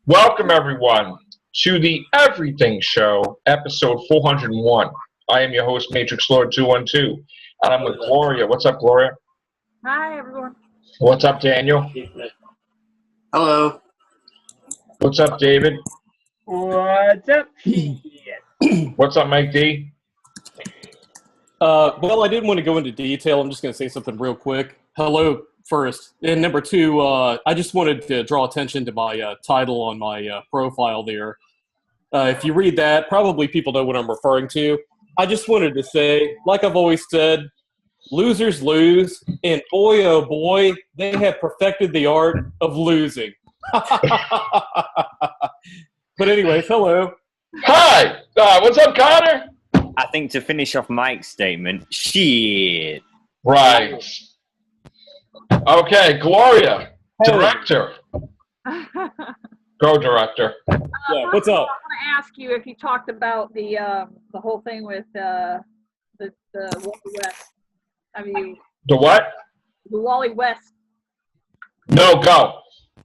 Welcome, everyone, to the Everything Show, episode 401. I am your host, Matrix Lord 212, and I'm with Gloria. What's up, Gloria? Hi, everyone. What's up, Daniel? Hello. What's up, David? What's up? What's up, Mike D? Well, I didn't want to go into detail. I'm just going to say something real quick. Hello, first. And number two, I just wanted to draw attention to my title on my profile there. If you read that, probably people know what I'm referring to. I just wanted to say, like I've always said, losers lose, and boy, oh boy, they have perfected the art of losing. But anyways, hello. Hi! What's up, Connor? I think to finish off Mike's statement, shit. Right. Okay, Gloria, director. Go, director. Yeah, what's up? I want to ask you if you talked about the whole thing with the Wally West. I mean, The what? the Wally West. No, go.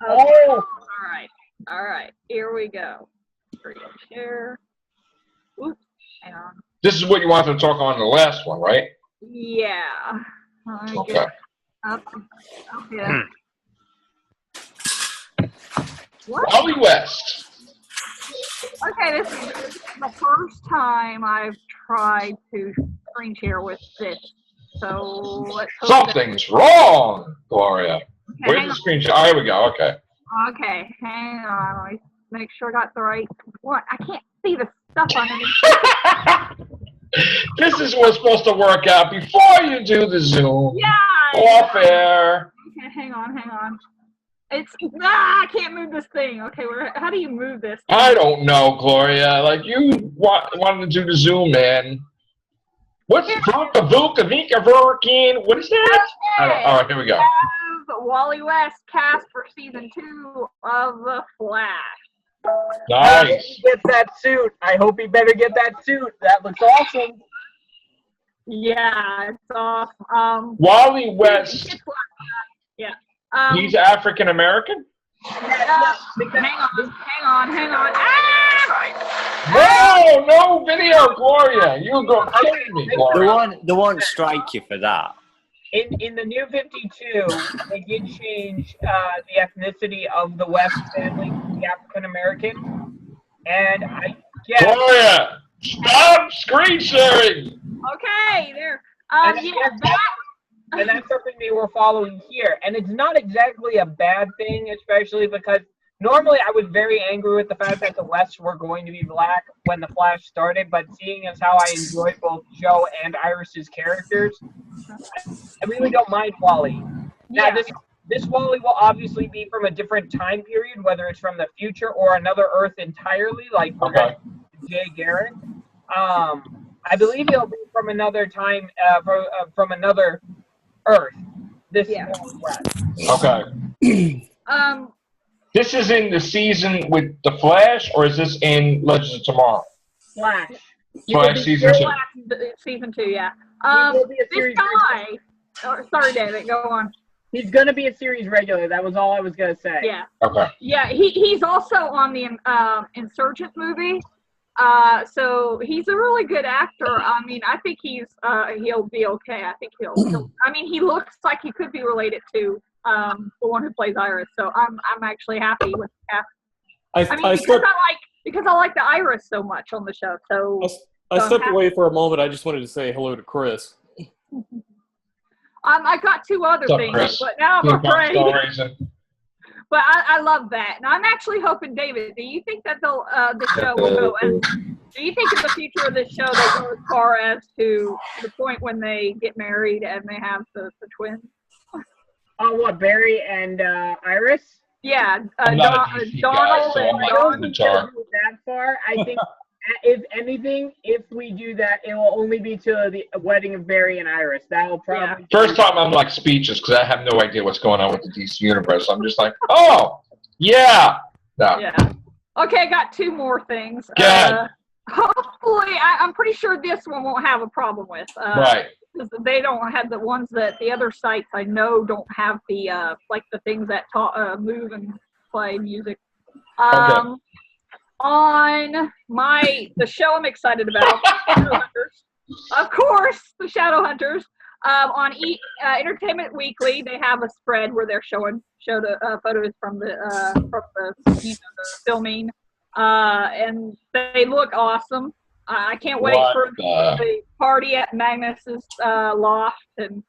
Okay. All right. Here we go. Screen share. Oops. Hang on. This is what you wanted to talk on the last one, right? Yeah. Let me Okay. get up. Okay. What? Wally West. Okay, this is the first time I've tried to screen share with this. So let's hope that- Something's wrong, Gloria. Okay, Where's hang the screenshot? Oh, here we go. Okay. on. Okay, hang on. Let me make sure I got the right one. I can't see the stuff underneath. This is what's supposed to work out before you do the Zoom. Yeah. Off air. Okay, hang on. I can't move this thing. Okay, how do you move this? I don't know, Gloria. Like, you wanted to do the Zoom, man. What's Vuka Vuka Vika Virkin? What is that? Okay. All right, here we go. Wally West cast for season 2 of The Flash. How Nice. he gets that suit. I hope he better get that suit. That looks awesome. Yeah, it's awesome. Wally West, Yeah. he's African American? Hang on. Ah! No video, Gloria. You're going to kill me, Gloria. They won't strike you for that. In the New 52, they did change the ethnicity of the West family to the African American, and I guess Gloria, stop screen sharing. Okay, there. And Yeah, that's- that. and that's something they were following here. And it's not exactly a bad thing, especially because normally I was very angry with the fact that the West were going to be black when the Flash started, but seeing as how I enjoyed both Joe and Iris's characters, I really don't mind Wally. Now, Yeah. this Wally will obviously be from a different time period, whether it's from the future or another Earth entirely, like Okay. Jay Garrick. I believe he'll be from another time, from another Earth. This Yeah. Wally West. Okay. This is in the season with The Flash, or is this in Legends of Tomorrow? Flash. Flash season 2. Season 2, yeah. He will be a This series guy. Oh, sorry, David. Go on. He's gonna be a series regular. That was all I was gonna say. Yeah. Okay. Yeah. He's also on the Insurgent movie. So he's a really good actor. I mean, I think he'll be okay. I think he'll I mean, he looks like he could be related to the one who plays Iris. So I'm actually happy with that. I mean, because I like the Iris so much on the show. So I stepped away for a moment. I just wanted to say hello to Chris. I got two other What's up, things, Chris? but now I'm Ping pong afraid. stories. But I love that, and I'm actually hoping, David. Do you think that the show will go? And do you think in the future of this show they'll go as far as to the point when they get married and they have the twins? Oh, what, Barry and Iris? Yeah, I'm not a DC guy, Donald so I'm and like Dawn. in the dark. Go that far. I think, if anything, if we do that, it will only be to the wedding of Barry and Iris. That will probably. First time I'm like speechless because I have no idea what's going on with the DC universe. I'm just like, oh, yeah. No. Yeah. Okay, I got two more things. Good. Hopefully, I'm pretty sure this one won't have a problem with. Right. Because they don't have the ones that the other sites I know don't have the like the things that move and play music. On the show I'm excited about, Shadowhunters. Of course, the Shadowhunters. On Entertainment Weekly, they have a spread where they're showing photos from the filming, and they look awesome. I can't wait for the party at Magnus's loft and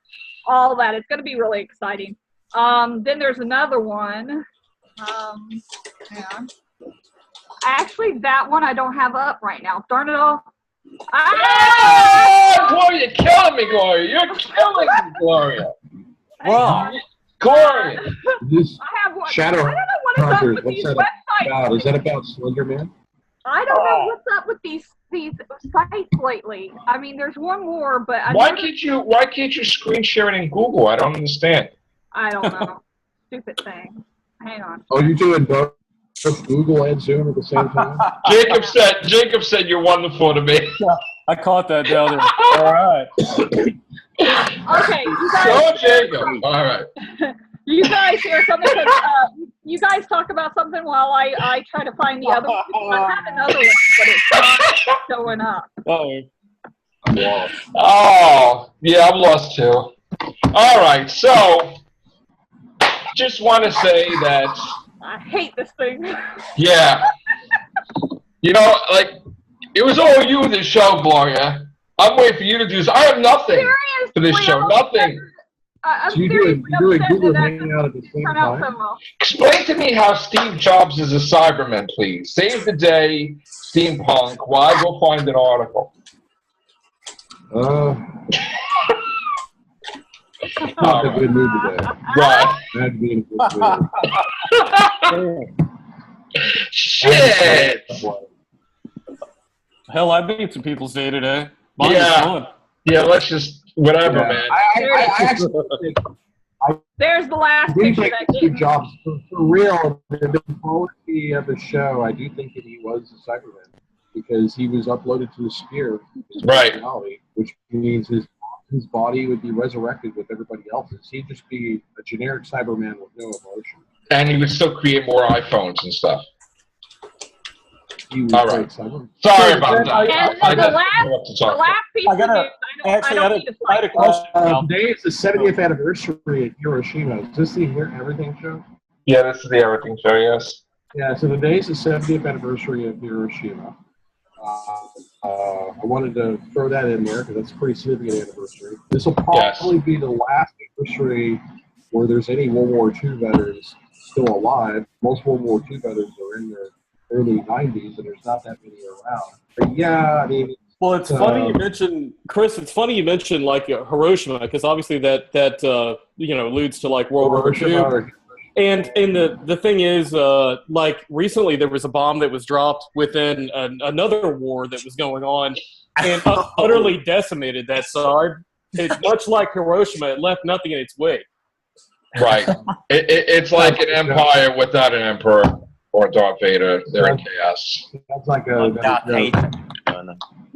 all that. It's going to be really exciting. Then there's another one. Hang on. Actually, that one I don't have up right now. Darn it all. Gloria, you're killing me, Gloria. You're killing me, Gloria. Wow. Gloria. This I have one. Shadow I don't know what is up Hunters, with what's these that websites. about? Is that about Slender Man? I don't know what's up with these sites lately. I mean, there's one more, but Why can't you screen share it in Google? I don't understand. I don't know. Stupid thing. Hang on. Oh, you're doing both Google and Zoom at the same time? Jacob said you're wonderful to me. I caught that down there. All right. Okay, you guys. So Jacob. All right. You guys hear something? You guys talk about something while I try to find the other one. I have another one, but it's not showing up. Oh, Wow. Oh, yeah, I'm lost too. All right, so just want to say that, I hate this thing. yeah, like, it was all you this show, Gloria. I'm waiting for you to do this. I have nothing for this show, nothing. I'm So you're seriously doing upset Google that Hangout at the same turned out so time? well. Explain to me how Steve Jobs is a Cyberman, please. Save the day, steampunk. Why? Go find an article. Not in a good mood today. Right. I had to be in a good mood. Shit. hell, I beat some people's day today. Mine Yeah. was fun. Yeah, let's just, whatever, Yeah. man. I actually think There's the last do picture think that Steve didn't. Jobs, for real, the quality of the show, I do think that he was a Cyberman because he was uploaded to the sphere, his Right. personality, which means his body would be resurrected with everybody else's. He'd just be a generic Cyberman with no emotion. And you would still create more iPhones and stuff. He was All like right. Cyberman. Sorry about that. And I the just last- didn't know what to The talk about. last piece I gotta- of news, I don't need to I had a fight. question. Today is the 70th anniversary of Hiroshima. Is this the Everything show? Yeah, this is the Everything Show, yes. Yeah, so today is the 70th anniversary of Hiroshima. I wanted to throw that in there because that's a pretty significant anniversary. This will probably be the last anniversary where there's any World War II veterans still alive. Most World War II veterans are in their early 90s, and there's not that many around. But yeah, I mean, Well, it's funny you mentioned, Chris. It's funny you mentioned like Hiroshima because obviously that alludes to like World War II. And the thing is, like recently there was a bomb that was dropped within another war that was going on, and utterly decimated that side. It's much like Hiroshima; it left nothing in its wake. Right. It's like an empire without an emperor or Darth Vader. They're in chaos. That's like a. Darth Vader.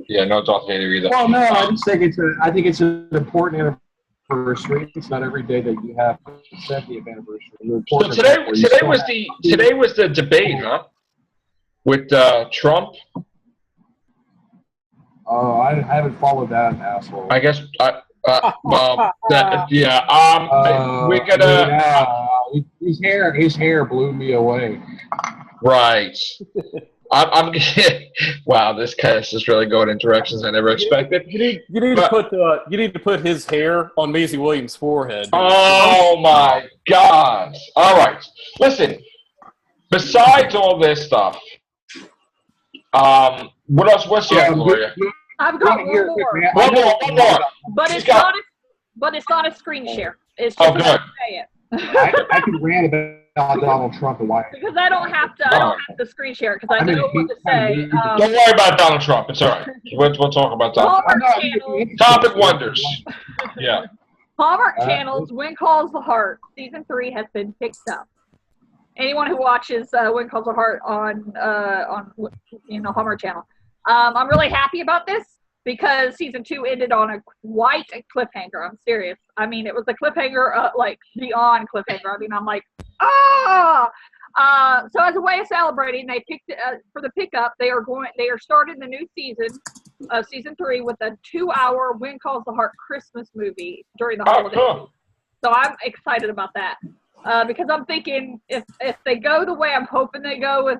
Yeah, no Darth Vader either. Well, no, I just think it's an important anniversary. It's not every day that you have the 70th anniversary. So today was the debate, huh? With Trump. Oh, I haven't followed that asshole. I guess. We're gonna. Yeah, his hair blew me away. Right. I'm wow, this cast is really going in directions I never expected. You need to put his hair on Maisie Williams' forehead. Oh my God! All right, listen. Besides all this stuff, what else? What's your Gloria? I've got one more, One more. but She's it's got- not a screen share. It's Oh, just good. say it. I could rant about Donald Trump and why. Because I don't have to screen share because I know what to say. Don't worry about Donald Trump. It's all right. We'll talk about Donald Trump. Hallmark channels, Topic wonders. Yeah. Hallmark channels, When Calls the Heart, season 3 has been picked up. Anyone who watches When Calls the Heart on Hallmark channel, I'm really happy about this because season 2 ended on a quite cliffhanger. I'm serious. I mean, it was a cliffhanger, like beyond cliffhanger. I mean, I'm like, So as a way of celebrating, they picked for the pickup. They are starting the new season 3, with a 2-hour When Calls the Heart Christmas movie during the holidays. Cool. So I'm excited about that. Because I'm thinking if they go the way I'm hoping they go with,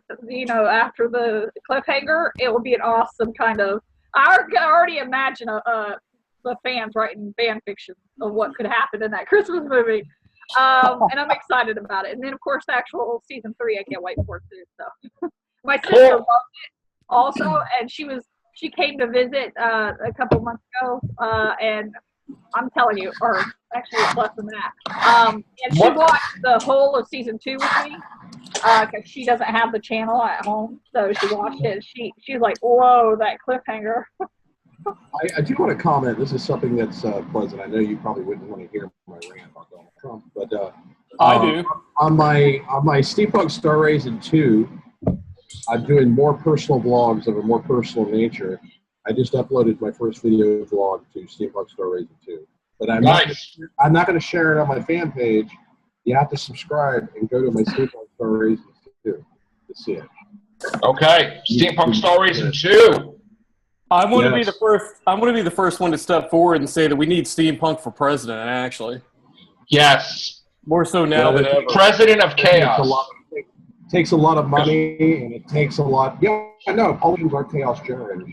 after the cliffhanger, it will be an awesome kind of. I already imagine the fans writing fan fiction of what could happen in that Christmas movie, and I'm excited about it. And then of course the actual season 3, I can't wait for it too. So my sister loved it also, and she came to visit a couple months ago, and I'm telling you, or actually it's less than that. And she watched the whole of season 2 with me because she doesn't have the channel at home, so she watched it. She's like, "Whoa, that cliffhanger!" I do want to comment. This is something that's pleasant. I know you probably wouldn't want to hear my rant about Donald Trump, but I do. On my Steampunk Star Racing 2, I'm doing more personal vlogs of a more personal nature. I just uploaded my first video vlog to Steampunk Star Racing 2. But I'm not going to share it on my fan page. You have to subscribe and go to my Steampunk Star Racing 2 to see it. Okay, Steampunk Star Racing 2. I want to be the first. I'm going to be the first one to step forward and say that we need steampunk for president. Actually, yes, more so now than ever. President of chaos. It takes a lot of money, and it takes a lot. Yeah, I know. Politicians are chaos generators.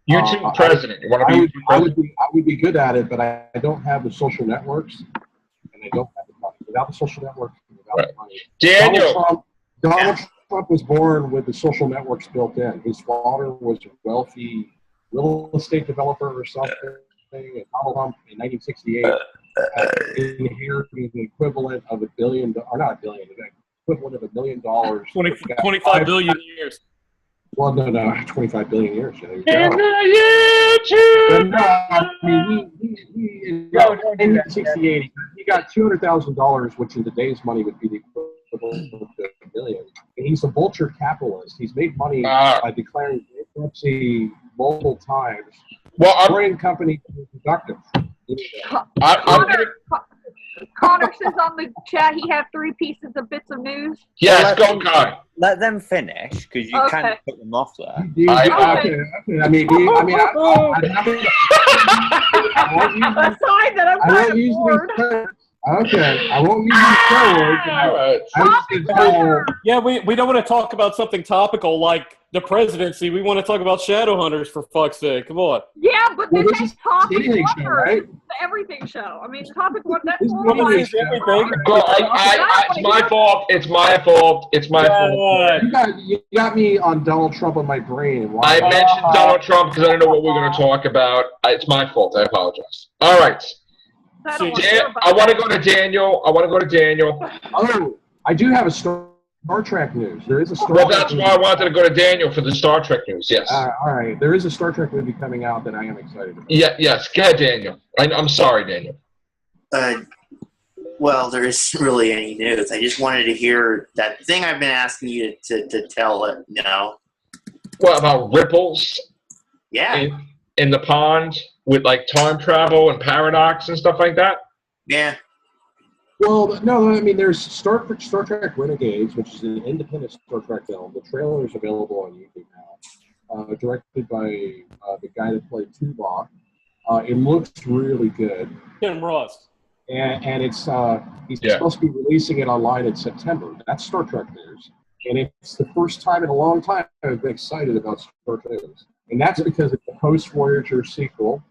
YouTube president. You want to be? I would be good at it, but I don't have the social networks, and I don't have the money. Without the social networks, without the money. Daniel. Donald Trump was born with the social networks built in. His father was a wealthy real estate developer or something, and Donald Trump in 1968 inherited the equivalent of $1 billion, or not $1 billion, the equivalent of $1 million. 25 billion years. Well, no, 25 billion years. There you In go. the YouTube. But no, I mean, in 1968, he got $200,000, which in today's money would be the equivalent of $1 billion. And he's a vulture capitalist. He's made money by declaring bankruptcy multiple times. Well, Foreign company productive. Connor says on the chat he had 3 pieces of bits of news. Yes, go, God. Let them finish, because you can't put them off there. A sign that I'm kind of bored. Okay, I won't use the steroids. Yeah, we don't want to talk about something topical like the presidency. We want to talk about Shadowhunters, for fuck's sake. Come on. Yeah, but Well, this this is is Topic anything show, Wonders. right? The everything show. I mean, Topic Wonders. That's This is more like anything show. It's my fault. It's my fault. It's my fault. You got me on Donald Trump on my brain. I mentioned Donald Trump because I don't know what we're going to talk about. It's my fault. I apologize. All right. I want to go to Daniel. Oh, I do have a Star Trek news. There is a Star Well, Trek that's movie. why I wanted to go to Daniel for the Star Trek news. Yes. All right. There is a Star Trek movie coming out that I am excited about. Yeah. Yes. Go ahead, Daniel. I'm sorry, Daniel. Well, there isn't really any news. I just wanted to hear that thing I've been asking you to tell it. What about ripples? Yeah. In the pond with like time travel and paradox and stuff like that? Yeah. Well, no, I mean, there's Star Trek Renegades, which is an independent Star Trek film. The trailer is available on YouTube now, directed by the guy that played Tuvok. It looks really good. Tim Ross. And it's he's supposed to be releasing it online in September. That's Star Trek news. And it's the first time in a long time I've been excited about Star Trek news. And that's because it's a post-Voyager sequel.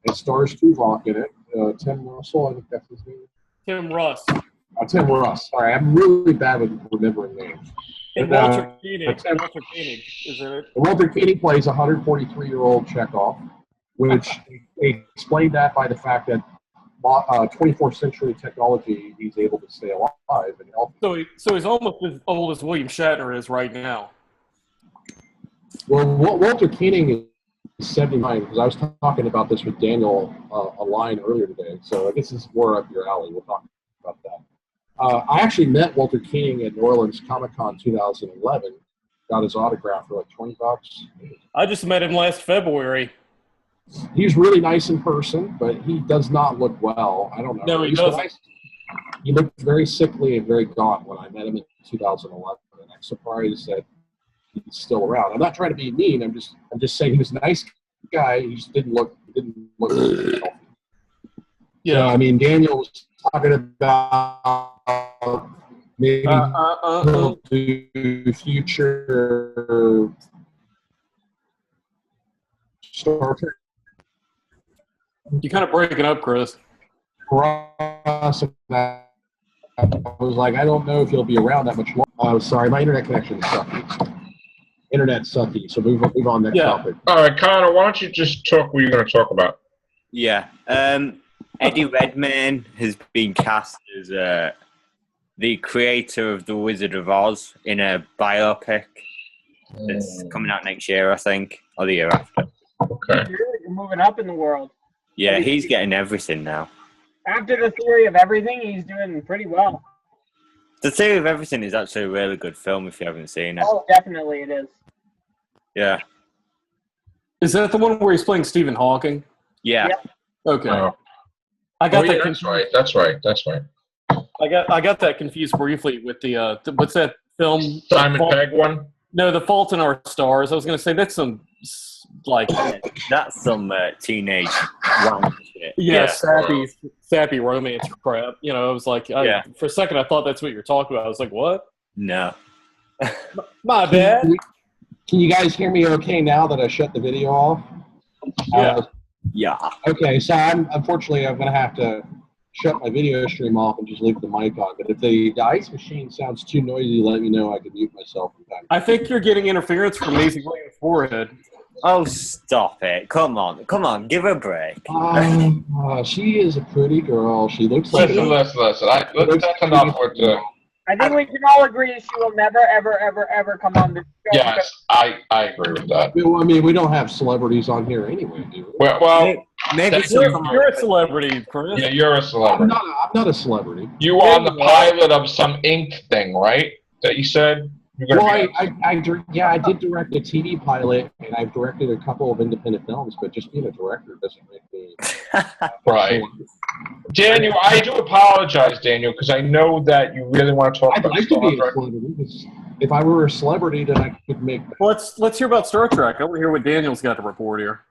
It stars Tuvok in it. Tim Russell, I think that's his name. Tim Russ. Tim Russ. Sorry, I'm really bad with remembering names. And Walter Koenig. Walter Koenig is in it. Walter Koenig plays a 143-year-old Chekhov, which they explained that by the fact that 24th century technology, he's able to stay alive and healthy. So he's almost as old as William Shatner is right now. Well, Walter Koenig is 79, because I was talking about this with Daniel online earlier today, so I guess this is more up your alley. We'll talk about that. I actually met Walter Koenig at New Orleans Comic-Con 2011, got his autograph for like $20. I just met him last February. He's really nice in person, but he does not look well. I don't know. No, he doesn't. He looked very sickly and very gaunt when I met him in 2011. surprised that he's still around. I'm not trying to be mean. I'm just saying he was a nice guy. He just didn't look healthy. Yeah. I mean, Daniel was talking about maybe he'll do future Star Trek. You're kind of breaking up, Chris. Cross. I was like, I don't know if he'll be around that much longer. Oh, sorry, my internet connection is sucky. Internet's sucky, so move on next topic. All right, Connor, why don't you just talk what you're going to talk about? Yeah. Eddie Redmayne has been cast as the creator of The Wizard of Oz in a biopic that's coming out next year, I think, or the year after. Okay. You're moving up in the world. Yeah, he's getting everything now. After The Theory of Everything, he's doing pretty well. The Theory of Everything is actually a really good film if you haven't seen it. Oh, definitely it is. Yeah. Is that the one where he's playing Stephen Hawking? Yeah. Yep. Okay. Oh. I got that. That's right. That's right. I got that confused briefly with the what's that film? Simon Pegg one? No, The Fault in Our Stars. I was going to say that's some That's some teenage wank shit. Yeah, sappy romance crap. You know, I was like, for a second I thought that's what you're talking about. I was like, what? No. My bad. Can you guys hear me okay now that I shut the video off? Yeah. Okay, so unfortunately I'm going to have to shut my video stream off and just leave the mic on. But if the ice machine sounds too noisy, let me know. I can mute myself from time to time. I think you're getting interference from Maisie Williams' forehead. Oh, stop it. Come on. Give her a break. She is a pretty girl. She looks like... Listen. That's enough with the... I think we can all agree she will never, ever, ever, ever come on this show. Yes, I agree with that. Well, I mean, we don't have celebrities on here anyway, do we? Well, maybe you're a celebrity, Chris. yeah, you're a celebrity. I'm not a celebrity. You are on the pilot of some Inc. thing, right? That you said? Well, I did direct a TV pilot, and I've directed a couple of independent films, but just being a director doesn't make me... Right. Daniel, I do apologize, Daniel, because I know that you really want to talk about I'd like to be a celebrity, because if I were a celebrity, then I could make... Let's hear about Star Trek. I want to hear what Daniel's got to report here.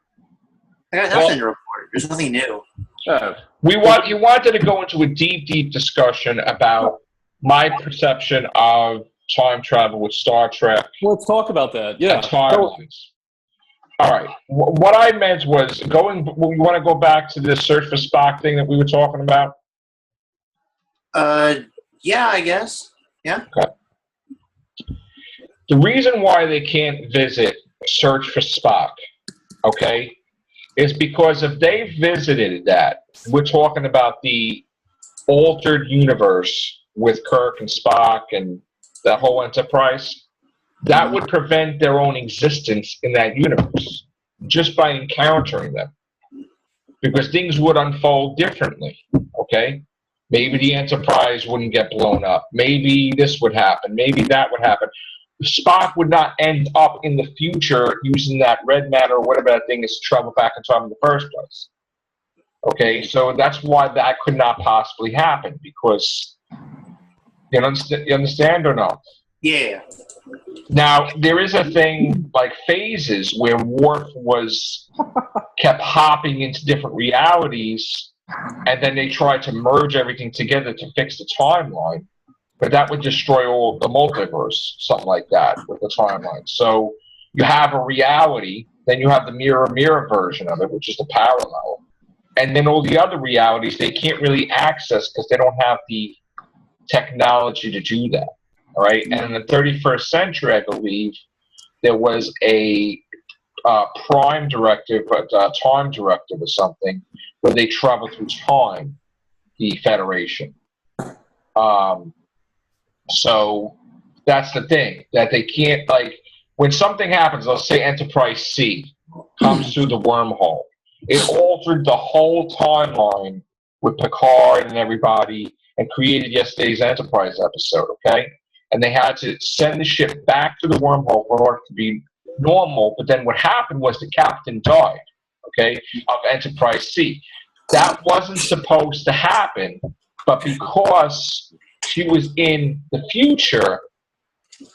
I got nothing to report. There's nothing new. You wanted to go into a deep discussion about my perception of time travel with Star Trek. Let's talk about that. Yeah. Timelines. All right. What I meant was you want to go back to the Search for Spock thing that we were talking about? Yeah, I guess. Yeah. Okay. The reason why they can't visit Search for Spock, okay, is because if they visited that, we're talking about the altered universe with Kirk and Spock and that whole Enterprise, that would prevent their own existence in that universe just by encountering them. Because things would unfold differently, okay? Maybe the Enterprise wouldn't get blown up. Maybe this would happen. Maybe that would happen. Spock would not end up in the future using that red matter or whatever that thing is to travel back in time in the first place. Okay, so that's why that could not possibly happen, because you understand or no? Yeah. Now, there is a thing like phases where Worf kept hopping into different realities, and then they tried to merge everything together to fix the timeline. But that would destroy all the multiverse, something like that, with the timeline. So you have a reality, then you have the mirror version of it, which is the parallel. And then all the other realities they can't really access because they don't have the technology to do that. All right. And in the 31st century, I believe, there was a time directive or something where they travel through time, the Federation. So that's the thing, that they can't, like, when something happens, let's say Enterprise C comes through the wormhole, it altered the whole timeline with Picard and everybody and created yesterday's Enterprise episode, okay? And they had to send the ship back to the wormhole in order to be normal, but then what happened was the captain died, okay, of Enterprise C. That wasn't supposed to happen, but because she was in the future,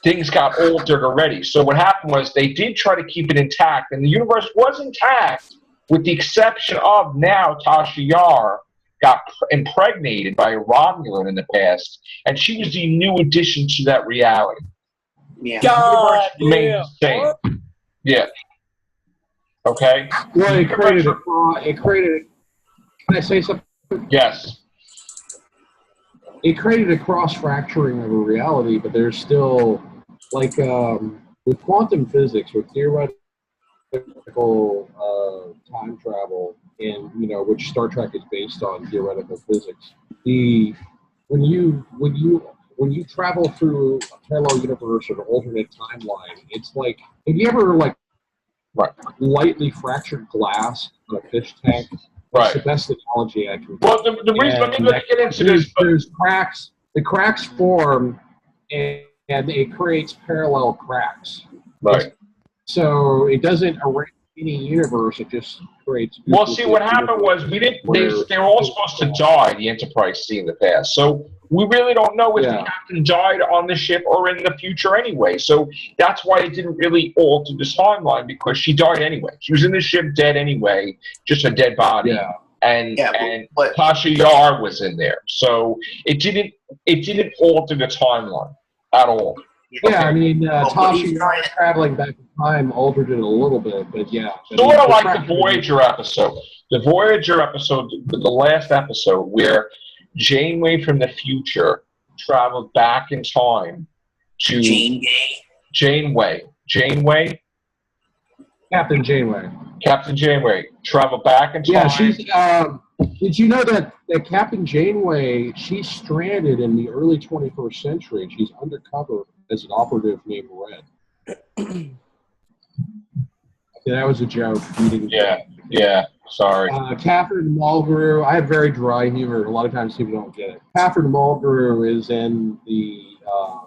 things got altered already. So what happened was they did try to keep it intact, and the universe was intact, with the exception of now Tasha Yar got impregnated by a Romulan in the past, and she was the new addition to that reality. Yeah. God, the universe remained the same. Yeah. Okay. Well, it created. Can I say something? Yes. It created a cross fracturing of a reality, but there's still like with quantum physics, with theoretical time travel, and which Star Trek is based on theoretical physics. When you travel through a parallel universe or an alternate timeline, it's like, have you ever lightly fractured glass in a fish tank? Right. It's the best analogy I can. Well, the reason, let me get into this. There's cracks. The cracks form, and it creates parallel cracks. Right. So it doesn't erase any universe. It just creates. Well, see, what happened was they were all supposed to die, the Enterprise C in the past. So we really don't know if the captain died on the ship or in the future anyway. So that's why it didn't really alter the timeline, because she died anyway. She was in the ship dead anyway, just a dead body. Yeah. And Tasha Yar was in there. So it didn't alter the timeline at all. Yeah, I mean, Tasha Yar traveling back in time altered it a little bit, but yeah. Sort of like the Voyager episode. The Voyager episode, the last episode, where Janeway from the future traveled back in time to Janeway. Captain Janeway. Captain Janeway traveled back in time. Yeah, she's. Did you know that Captain Janeway, she's stranded in the early 21st century? She's undercover as an operative named Red. Okay, that was a joke. You didn't Yeah. Sorry. Catherine Mulgrew. I have very dry humor. A lot of times people don't get it. Catherine Mulgrew is in the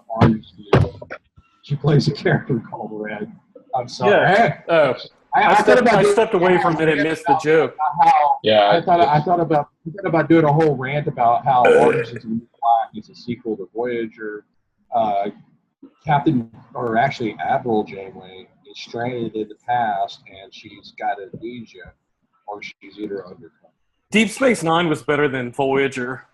Orange is the New Black. She plays a character called Red. I'm sorry. Yeah. Oh. I stepped away from it and missed the joke. I thought about doing a whole rant about how Orange is the New Black is a sequel to Voyager. Admiral Janeway is stranded in the past, and she's got amnesia, or she's either undercover. Deep Space Nine was better than Voyager.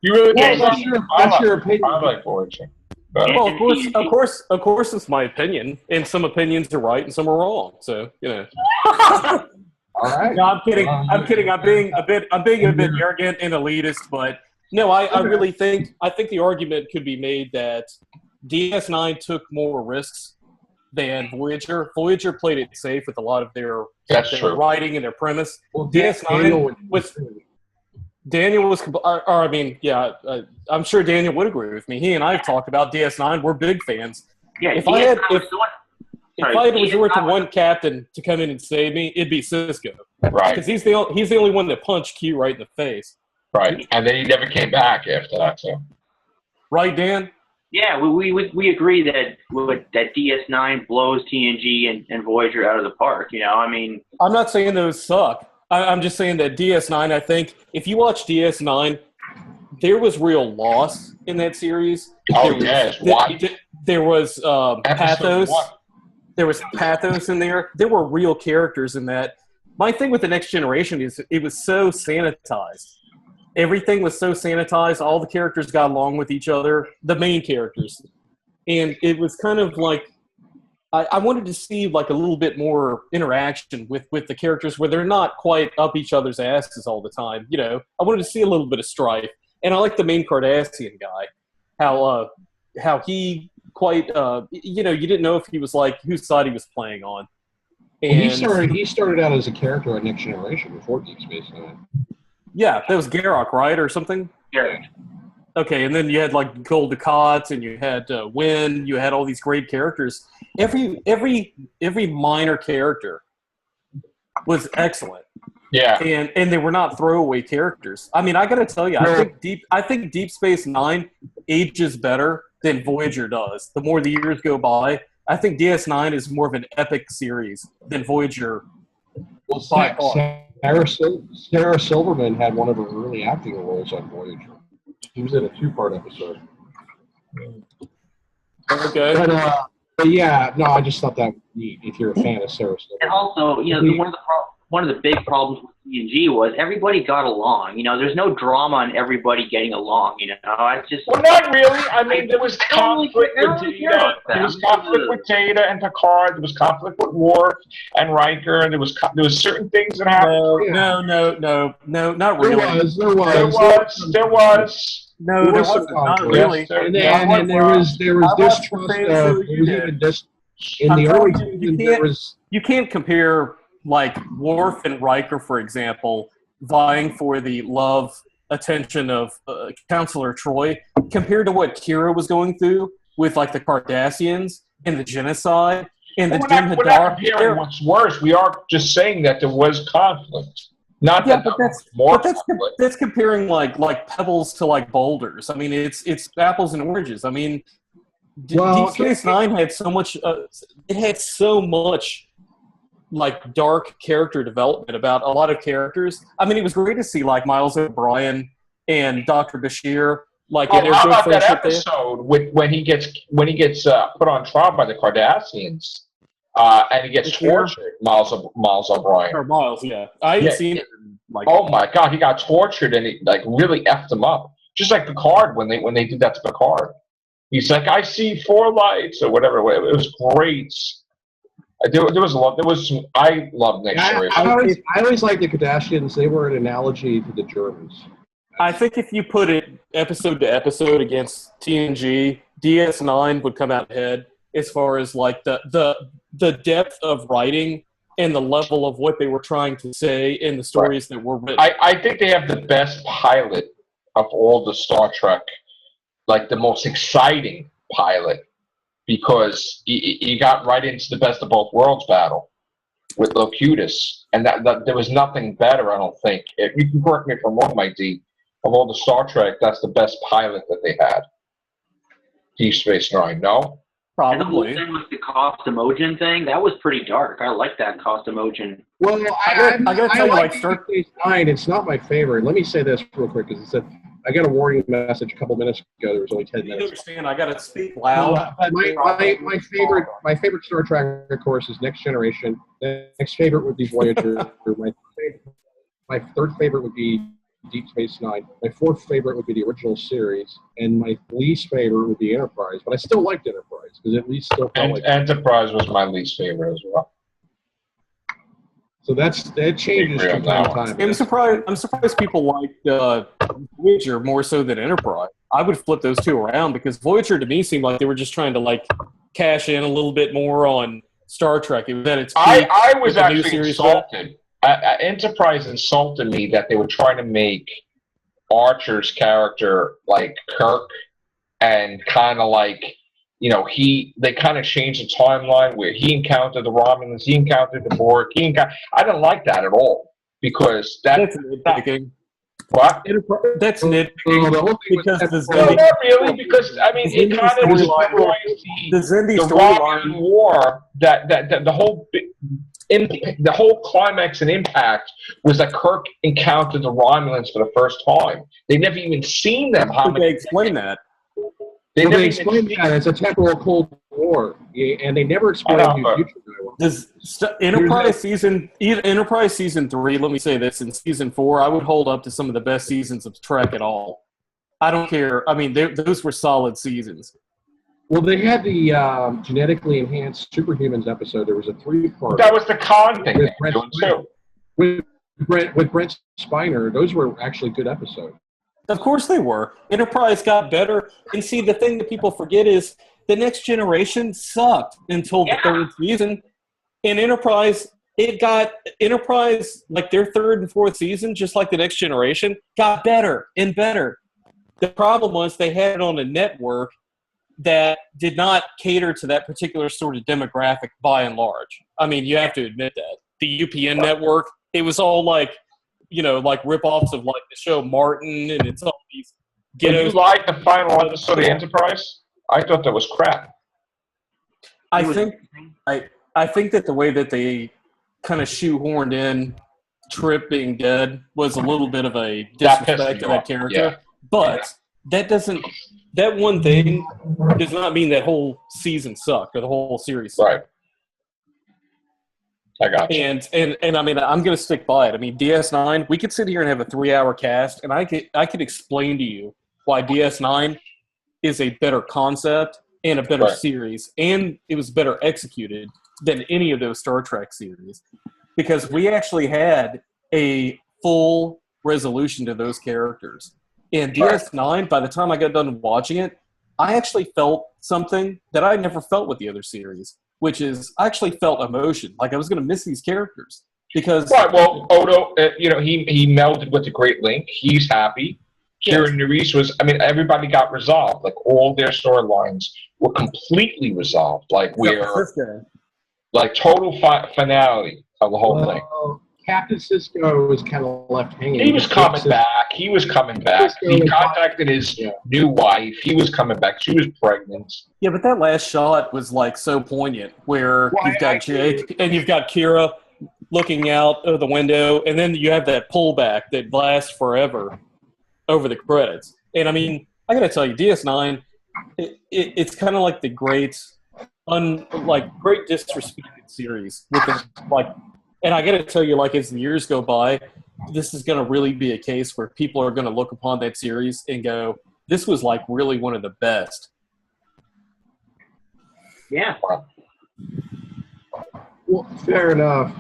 You really think that's your opinion. I like Voyager. Well, of course, it's my opinion, and some opinions are right and some are wrong. So All right. No, I'm kidding. I'm kidding. I'm being a bit arrogant and elitist, but no, I really think the argument could be made that DS9 took more risks than Voyager. Voyager played it safe with a lot of their writing and their premise. Well, DS9 Daniel was, I'm sure Daniel would agree with me. He and I have talked about DS9. We're big fans. Yeah, if I had to resort to one captain to come in and save me, it'd be Sisko. Right. Because he's the only one that punched Q right in the face. Right. And then he never came back after that, so. Right, Dan? Yeah, we agree that DS9 blows TNG and Voyager out of the park. I mean, I'm not saying those suck. I'm just saying that DS9, I think, if you watch DS9, there was real loss in that series. There was pathos. There was pathos in there. There were real characters in that. My thing with The Next Generation is it was so sanitized. Everything was so sanitized. All the characters got along with each other, the main characters. And it was kind of like, I wanted to see like a little bit more interaction with the characters where they're not quite up each other's asses all the time. I wanted to see a little bit of strife. And I like the main Cardassian guy, how he quite, you didn't know if he was like, whose side he was playing on. And he started out as a character on Next Generation before Deep Space Nine. Yeah, that was Garak, right, or something? Yeah. Okay, and then you had like Gul Dukat, and you had Wynn. You had all these great characters. Every minor character was excellent. Yeah, and they were not throwaway characters. I mean, I got to tell you, I think Deep Space Nine ages better than Voyager does. The more the years go by, I think DS9 is more of an epic series than Voyager. Well, Sarah Silverman had one of her early acting roles on Voyager. She was in a 2-part episode. Okay. But yeah, no, I just thought that would be neat if you're a fan of Sarah Snow. And also, one of the big problems with TNG was everybody got along. There's no drama on everybody getting along. It's just. Well, not really. I mean, there was conflict with care Data. about that. There was conflict with Data and Picard. There was conflict with Worf and Riker. And there was certain things that happened. No, not really. There was. No, there wasn't. Not really. And there was distrust. There was even this in the early season. There was. You can't compare like Worf and Riker, for example, vying for the love attention of Counselor Troy, compared to what Kira was going through with like the Cardassians and the genocide and the Jim We're not comparing what's worse. We are just saying that there was conflict. Not yeah, that but that's more that's comparing like pebbles to like boulders. I mean, it's apples and oranges. I mean, Deep Space Nine had so much. It had so much like dark character development about a lot of characters. I mean, it was great to see like Miles O'Brien and Dr. Bashir. Like, how about that episode when he gets put on trial by the Cardassians, and he gets tortured? Miles O'Brien. Or Miles, yeah. I haven't seen it. Like, oh my God, he got tortured and it like really effed him up. Just like Picard when they did that to Picard. He's like, I see 4 lights or whatever. It was great. There was a lot. There was some. I love Next Generation. I always liked the Kardashians. They were an analogy to the Germans. I think if you put it episode to episode against TNG, DS9 would come out ahead as far as like the depth of writing and the level of what they were trying to say in the stories that were written. I think they have the best pilot of all the Star Trek, like the most exciting pilot. Because he got right into the best of both worlds battle with Locutus, and that there was nothing better, I don't think. If you can correct me if I'm wrong, Mike D, of all the Star Trek, that's the best pilot that they had. Deep Space Nine, no? And the whole Probably. thing with the Cost-Emogen thing, that was pretty dark. I like that Cost-Emogen. Well, I gotta tell you, like like, Deep Space Nine. It's not my favorite. Let me say this real quick, because it said I got a warning message a couple minutes ago. There was only 10 You minutes. understand? I gotta speak loud. My favorite Star Trek, of course, is Next Generation. Next favorite would be Voyager. my third favorite would be Deep Space Nine. My fourth favorite would be the original series, and my least favorite would be Enterprise. But I still liked Enterprise because at least still felt like Enterprise was my least favorite as well. So that changes from time to time. I'm surprised people like Voyager more so than Enterprise. I would flip those two around because Voyager to me seemed like they were just trying to like cash in a little bit more on Star Trek. It was at its peak. I was with the new actually series insulted. Enterprise insulted me that they were trying to make Archer's character like Kirk, and kind of like, you know, they kind of changed the timeline where he encountered the Romulans, he encountered the Borg, I didn't like that at all because that's nitpicking. What? That's nitpicking because the No, Xindi, not really, because I mean, it kind of destroys the Xindi the storyline. Romulan War. That the whole climax and impact was that Kirk encountered the Romulans for the first time. They never even seen them. How They explain that. They never explained that it's a temporal Cold War, and they never explained who future guy was. Enterprise season 3, let me say this, in season 4, I would hold up to some of the best seasons of Trek at all. I don't care. I mean, those were solid seasons. Well, they had the genetically enhanced superhumans episode. There was a 3-part. That was the Khan thing. With Brent Spiner. Those were actually good episodes. Of course they were. Enterprise got better. And see, the thing that people forget is the Next Generation sucked until the 3rd season. And Enterprise, like their 3rd and 4th season, just like the Next Generation, got better and better. The problem was they had it on a network that did not cater to that particular sort of demographic by and large. I mean, you have to admit that. The UPN network, it was all like, you know, like rip-offs of like the show Martin, and it's all these Did you like the final episode of Enterprise? I thought that was crap. I think that the way that they kind of shoehorned in Trip being dead was a little bit of a disrespect to that character. Yeah. But that one thing does not mean that whole season sucked or the whole series sucked. Right. I got you. And I mean, I'm going to stick by it. I mean, DS9, we could sit here and have a 3-hour cast, and I could explain to you why DS9 is a better concept and a better series, and it was better executed than any of those Star Trek series, because we actually had a full resolution to those characters. And DS9, by the time I got done watching it, I actually felt something that I never felt with the other series, which is I actually felt emotion, like I was going to miss these characters because. Right. Well, Odo, he melded with the Great Link. He's happy. Kieran Nerys was. I mean, everybody got resolved. Like all their storylines were completely resolved. Like like total finality of the whole thing. Captain Sisko was kind of left hanging. He was coming back. He contacted his new wife. He was coming back. She was pregnant. Yeah, but that last shot was like so poignant where you've got Jake and you've got Kira looking out of the window, and then you have that pullback that lasts forever over the credits. And I mean, I got to tell you, DS9, it's kind of like the great disrespected series with the, like. And I got to tell you, like, as the years go by, this is going to really be a case where people are going to look upon that series and go, this was, like, really one of the best. Yeah. Well, fair enough.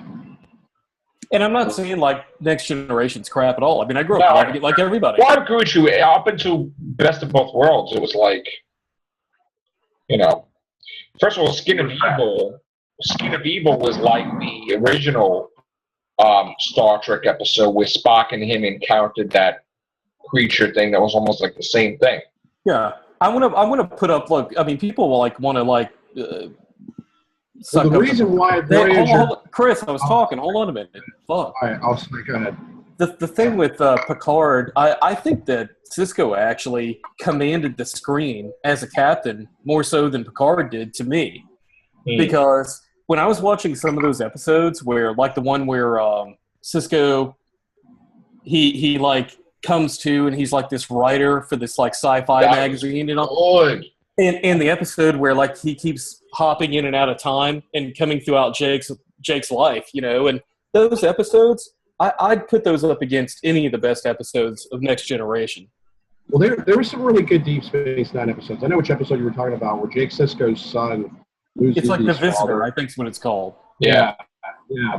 And I'm not saying, like, Next Generation's crap at all. I mean, I grew up loving it like everybody. Well, I agree with you. Up until Best of Both Worlds, it was like, first of all, Skin of Evil was like the original Star Trek episode where Spock and him encountered that creature thing that was almost like the same thing. Yeah, I want to put up. Look, I mean, people will want to the reason why hold on, Chris, I was talking. Hold on a minute. Fuck. All right, I'll speak. Go ahead. The thing with Picard, I think that Sisko actually commanded the screen as a captain more so than Picard did to me. Because when I was watching some of those episodes where, like the one where Sisko, he like comes to and he's like this writer for this like sci-fi magazine, and the episode where like he keeps hopping in and out of time and coming throughout Jake's life, and those episodes, I'd put those up against any of the best episodes of Next Generation. Well, there were some really good Deep Space Nine episodes. I know which episode you were talking about, where Jake Sisko's son. It's like The Visitor, I think is what it's called. Yeah,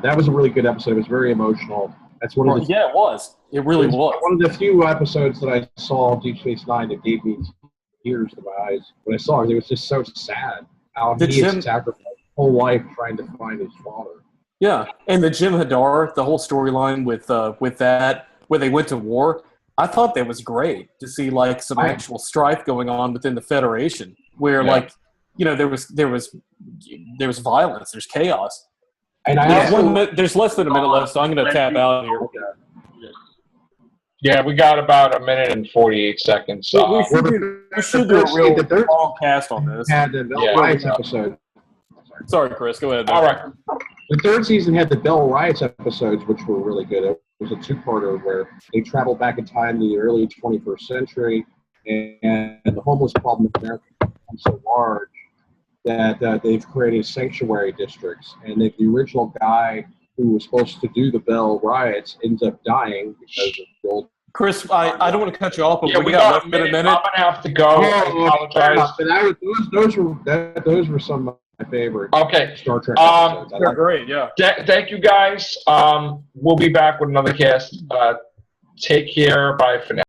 that was a really good episode. It was very emotional. That's one of the. Yeah, it was. It really was. One of the few episodes that I saw of Deep Space Nine that gave me tears to my eyes when I saw it. It was just so sad how he had sacrificed his whole life trying to find his father. Yeah, and the Jim Hadar, the whole storyline with that, where they went to war, I thought that was great to see like some actual strife going on within the Federation, where there was violence, there's chaos. And there's less than a minute left, so I'm going to tap out here. Yeah, we got about a minute and 48 seconds. We should do a real long cast on this. Had the Bell Riots episode. Sorry, Chris. Go ahead. All right. The third season had the Bell Riots episodes, which were really good. It was a two-parter where they traveled back in time to the early 21st century, and the homeless problem in America becomes so large that they've created sanctuary districts. And the original guy who was supposed to do the Bell Riots ends up dying because of the old. Chris, I don't want to cut you off, but we got less than a minute. I'm gonna have to go. I apologize. But those were some of my favorite Star Trek episodes. They're great, yeah. Thank you, guys. We'll be back with another cast. Take care. Bye for now.